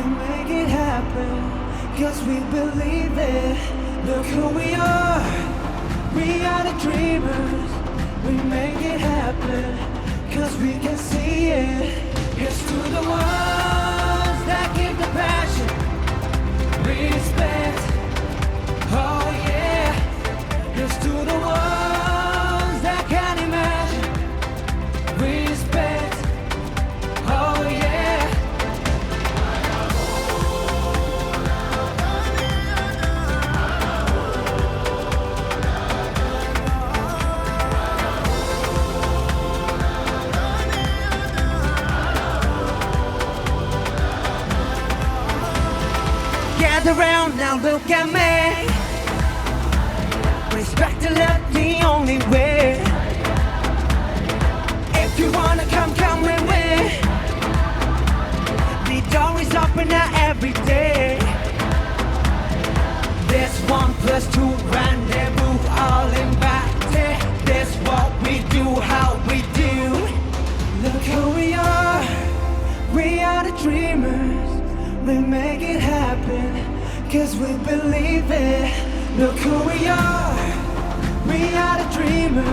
make it happen, cause we believe it. Look who we are the dreamers. We make it happen, cause we can see it. Here's to the ones that give the passion, respect, oh yeah. Here's to the ones that can imagine, respect, oh yeah. Gather round now, look at me. Respect and love the only way. If you wanna come with me. The door is open now every day. There's 1+2 rendezvous, all invited. That's what we do, how we do. Look who we are the dreamers. We make it happen, cause we believe it. Look who we are the dreamers.